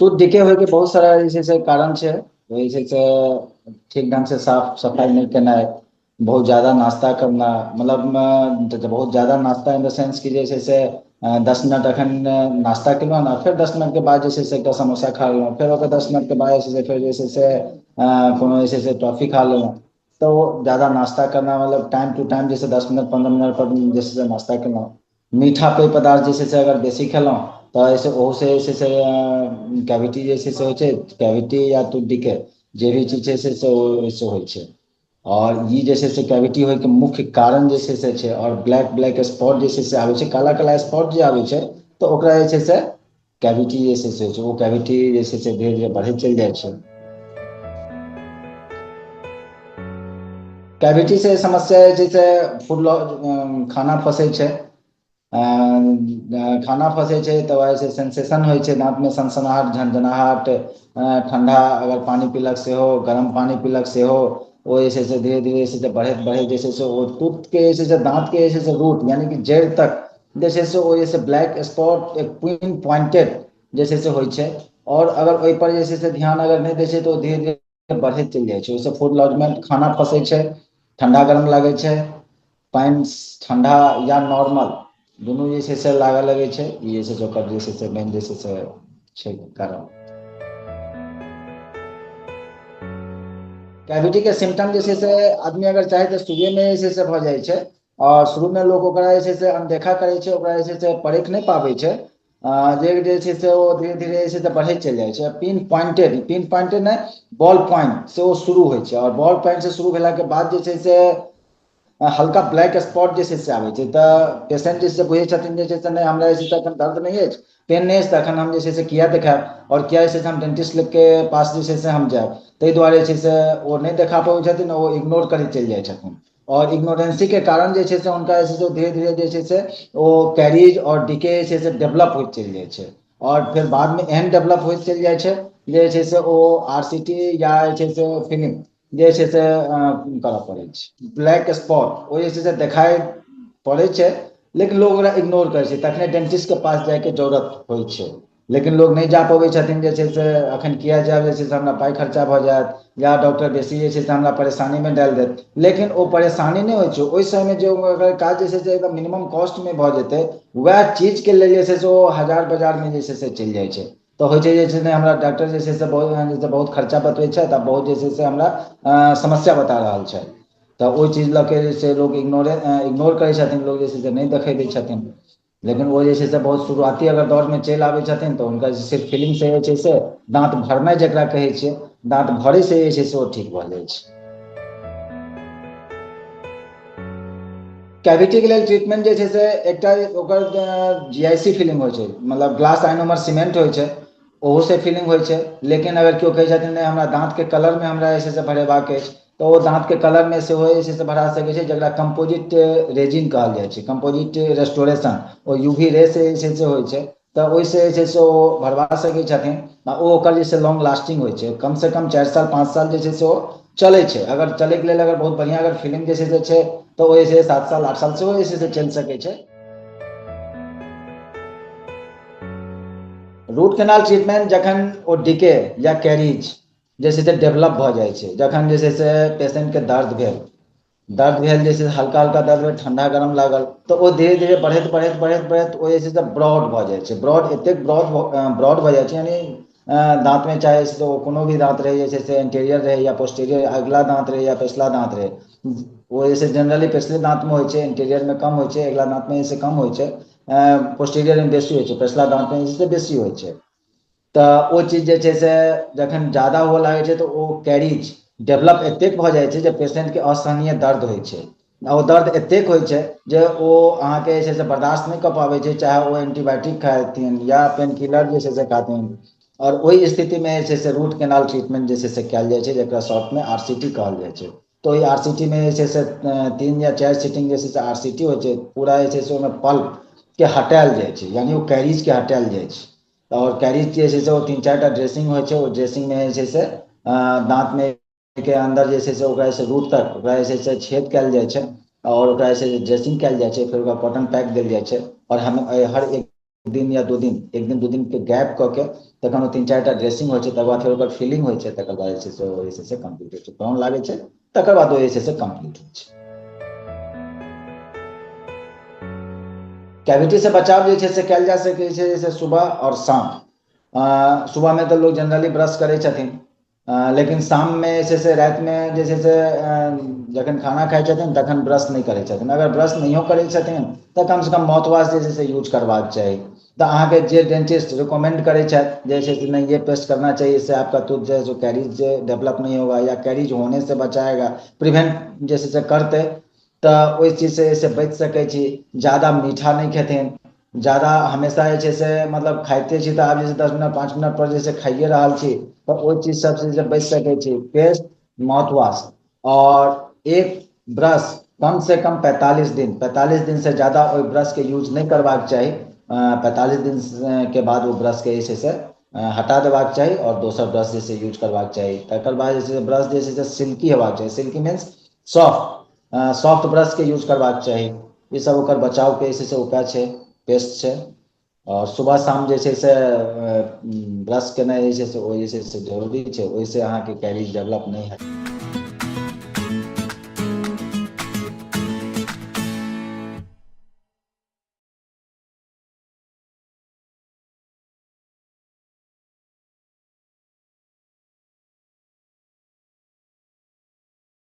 दूध डिके होय के बहुत सारा जे छै से कारण छै। वही छै से ठीक ढंग से साफ सफाई नहीं केनाइ, बहुत ज़्यादा नाश्ता करना, मतलब बहुत ज़्यादा नाश्ता इन द सेंस कि जे छै से 10 मिनट अखन नाश्ता केलहुँ ना, फिर 10 मिनट के बाद जे छै से एकटा समोसा खा लेलहुँ, फिर ओकर 10 मिनट के बाद जे छै से फिर जे छै से कोनो जे छै से टॉफी खा लेलहुँ। तो ज़्यादा नाश्ता करना मतलब टाइम टू टाइम जैसे 10 मिनट 15 मिनट पर जैसे से नाश्ता केलहुँ। मीठा पेय पदार्थ जे छै से अगर बेसी खेलहुँ तो ऐसे ओहो से जे छै से कैविटी जे छै से होइ छै, कैविटी या दूध डिके जे भी चीज छै से ओहिसे होइ छै। और ये जे छै से कैविटी होय के मुख्य कारण जे छै से छै, और ब्लैक ब्लैक स्पॉट जे छै से आबै छै, काला काला स्पॉट जे आबै छै, तो ओकरा जे छै से कैविटी जे छै से होइ छै। वो कैविटी जे छै से धीरे धीरे बढ़ैत चलि जाइ छै। कैविटी से समस्या जे छै से फूड खाना फंसै छै, खाना फंसै छै तऽ वजह सेंसेशन होइ छै, दाँतमे सनसनाहट झनझनाहट, ठंडा अगर पानी पीलक सेहो, गरम पानी पीलक सेहो, वो जे छै से धीरे धीरे जे छै से बढ़ैत बढ़ैत जे छै से ओ टूथके जे छै से दाँतके जे छै से रूट यानी कि जड़ि तक जे छै से ओ जे छै ब्लैक स्पॉट एक पिन पॉइंटेड जे छै से होइ छै। और अगर ओहिपर जे छै से ध्यान अगर नहीं दै छै तो धीरे धीरे बढ़ैत चलि जाइ छै। ओहिसँ फूड लॉजमेंट खाना फंसै छै, ठंडा गरम लागै छै, पानि ठंडा या नॉर्मल दुनू जे छै से लागऽ लगै छै। ई जे छै से ओकर जे छै से मेन जे छै से छै कारण। कैविटी के सिम्टम जे छै से आदमी अगर चाहे तो शुरुए में जे छै से भऽ जाइ छै, और शुरू में लोग ओकरा जे छै से अनदेखा करै छै, ओकरा जे छै से परखि नहीं पाबै छै। जे छै से ओ धीरे धीरे जे छै से बढ़ैत चलि जाइ छै। पिन पॉइंटेड नहीं, बॉल पॉइंट से ओ शुरू होइ छै, और बॉल पॉइंट से शुरू भेलाके बाद जे छै से हल्का ब्लैक स्पॉट जे छै से आबै छै, तऽ पेशेंट जे छै से बुझै छथिन जे छै से नहीं हमरा जे छै से एखन दर्द नहीं अछि, पेन नहीं अछि, तखन हम जे छै से किया देखायब, और किया जे छै से हम डेंटिस्ट लोग के पास जे छै से हम जायब। ताहि दुआरे जे छै से ओ नहीं देखा पाबै छथिन, ओ इग्नोर करैत चलि जाइ छथिन, और इग्नोरेंसी के कारण जे छै से हुनका जे छै से धीरे धीरे जे छै से ओ कैरीज और डीके जे छै से डेवलप होइत चलि जाइ छै। और फिर बाद में एहन डेवलप होइत चलि जाइ छै जे छै से ओ RCT या जे छै से फिलिम जे छै से करऽ पड़ै छै। ब्लैक स्पॉट ओ जे छै से देखाइ पड़ै छै, लेकिन लोग ओकरा इग्नोर करै छै, तखने डेंटिस्ट के पास जायके जरूरत होइ छै। लेकिन लोग नहीं जा पबै छथिन, जे छै से एखन किया जायब, जे छै से हमरा पाइ खर्चा भऽ जायत, या डॉक्टर बेसी जे छै से हमरा परेशानी में डालि देत। लेकिन ओ परेशानी नहीं होइ छै, ओहि समय जो अगर काज जे छै से एकदम मिनिमम कॉस्ट में भऽ जेतै, वएह चीज के लेल जे छै से ओ हजार बाजार में जे छै से चलि जाइ छै। तऽ होइ छै जे छै ने हमरा डॉक्टर जे छै से बहुत खर्चा बतबै छथि, आ बहुत जे छै से हमरा समस्या बता रहल छथि। तऽ ओहि चीज लऽ के जे छै लोग इग्नोर करै छथिन, लोग जे छै से नहीं देखेबै छथिन। लेकिन वो जे छै से बहुत शुरुआती अगर दौर में चलि आबै छथिन, तऽ हुनका जे छै फीलिंग से जे छै से दाँत भरनाइ जकरा कहै छियै, दाँत भरै से जे छै से ओ ठीक भऽ जाइ छै। कैविटी के लेल ट्रीटमेंट जे छै से एकटा ओकर GIC फिलिंग होइ छै, मतलब ग्लास आइनोमर सीमेंट होइ छै, ओहो से फिलिंग होइ छै। लेकिन अगर केओ कहै छथिन नहीं हमरा दाँत के कलर में हमरा जे छै से भरेबाक अछि, तऽ ओ दाँत के कलर में सेहो जे छै से भरा सकै छै, जकरा कंपोजिट रेजिन कहल जाइ छै, कंपोजिट रेस्टोरेशन ओ UV रे से जे छै से होइ छै। तऽ ओहिसे जे छै से ओ भरबा सकै छथिन, आ ओ ओकर जे छै लॉन्ग लास्टिंग होइ छै, कमसँ कम 4 साल 5 साल जे छै से ओ चलै छै। अगर चलैके लेल अगर बहुत बढ़िआँ अगर फिलिंग जे छै से छै, तऽ ओ जे छै 7 साल 8 साल सेहो जे छै से चलि सकै छै। रूट केनाल ट्रीटमेंट जखन ओ डीके या कैरीज जे छै से डेवलप भऽ जाइ छै, जखन जे छै से पेशेंटके दर्द भेल जे छै से हल्का हल्का दर्द भेल, ठंडा गरम लागल, तऽ ओ धीरे धीरे बढ़ैत बढ़ैत बढ़ैत बढ़ैत ओ जे छै से ब्रॉड भऽ जाइ छै। ब्रॉड एतेक ब्रॉड भऽ जाइ छै, यानी दाँत में चाहे से ओ कोनो भी दाँत रहे, जे छै से एंटीरियर रहे या पोस्टीरियर, अगला दाँत रहे या पिछला दाँत रहे, वो जैसे जनरली पिछले दाँत में होइ छै, इंटीरियर में कम होइ छै, अगला दाँत में जैसे कम होइ छै, पोस्टीरियर में बेसी होइ छै, पिछला दाँत में जे छै से बेसी होइ छै। तऽ ओ चीज जे छै से जखन ज़्यादा हुअ लागै छै, तऽ ओ कैरीज डेवलप एतेक भऽ जाइ छै जे पेशेंटके असहनीय दर्द होइ छै। ओ दर्द एतेक होइ छै जे ओ अहाँके जे छै से बर्दाश्त नहीं कऽ पाबै छै, चाहे ओ एंटीबायोटिक खाथिन या पेन किलर जे छै से खाथिन। और ओहि स्थिति में जे छै से रूट केनाल ट्रीटमेंट जे छै से कयल जाइ छै, जकरा शॉर्ट में RCT कहल जाइ छै। तो ई RCT में जे छै से 3 या 4 सीटिंग जे छै से RCT होइ छै, पूरा जे छै से ओहिमे पल्प के हटायल जाइ छै, यानी ओ कैरीज के हटायल जाइ छै। और कैरीज जे छै से ओ 3 4 टा ड्रेसिंग होइ छै, ओ ड्रेसिंग में जे छै से दाँत में के अंदर जे छै से ओकरा जे रूट तक ओकरा जे छै से छेद कयल जाइ छै, और ओकरा जे छै ड्रेसिंग कयल जाइ छै, फिर ओकरा कॉटन पैक देल जाइ छै। और हम हर एक दिन या 2 दिन, 1 दिन 2 दिन के गैप कऽ के तखन ओ 3-4टा ड्रेसिंग होइ छै, तकर बाद फेर ओकर फिलिंग होइ छै, तकर बाद जे छै से ओ जे छै से कम्प्लीट होइ छै, ब्राउन लागै छै, तकर बाद ओ जे छै से कम्प्लीट होइ छै। कैविटी से बचाव जे छै से कयल जा सकै छै जैसे सुबह और शाम। सुबह में तो लोग जनरली ब्रश करै छथिन, लेकिन शाम में जे छै से राति में जे छै से जखन खाना खाइ छथिन तखन ब्रश नहीं करै छथिन। अगर ब्रश नहियो करै छथिन तऽ कम से कम माउथवाश जे छै से यूज करबाक चाही। तो अहाँके जे डेंटिस्ट रिकमेंड करे छथि जैसे कि नहीं ये पेस्ट करना चाहिए, इससे आपका टूथ जो है जो कैरीज डेवलप नहीं होगा या कैरीज होने से बचाएगा, प्रिवेंट जैसे से करते तो ओहि चीज से जैसे बच सकै छी। ज्यादा मीठा नहीं खेथिन, ज्यादा हमेशा जे छै से मतलब खाइते छी तऽ आब जैसे 10 मिनट 5 मिनट पर जैसे खाइए रहल छी तो ओहि चीज सबसे जे बच सकै छी। पेस्ट, माउथ वाश और एक ब्रश कम से कम 45 दिन से ज्यादा ओहि ब्रश के यूज नहीं करबाक चाही। 45 दिन के बाद वो ब्रश के जे छै से हटा देबाक चाही और दोसर ब्रश जे छै यूज करबाक चाही। तकर बाद जे छै से ब्रश जे छै से सिल्की हेबाक चाही, सिल्की मीन्स सॉफ्ट ब्रश के यूज करबाक चाही। ई सब ओकर बचाव के जे छै से उपाय छै, पेस्ट छै। और सुबह शाम जे छै से ब्रश केनाइ जे छै से ओ जे छै से जरूरी छै, ओहिसे अहाँके कैरीज डेवलप नहीं हैत।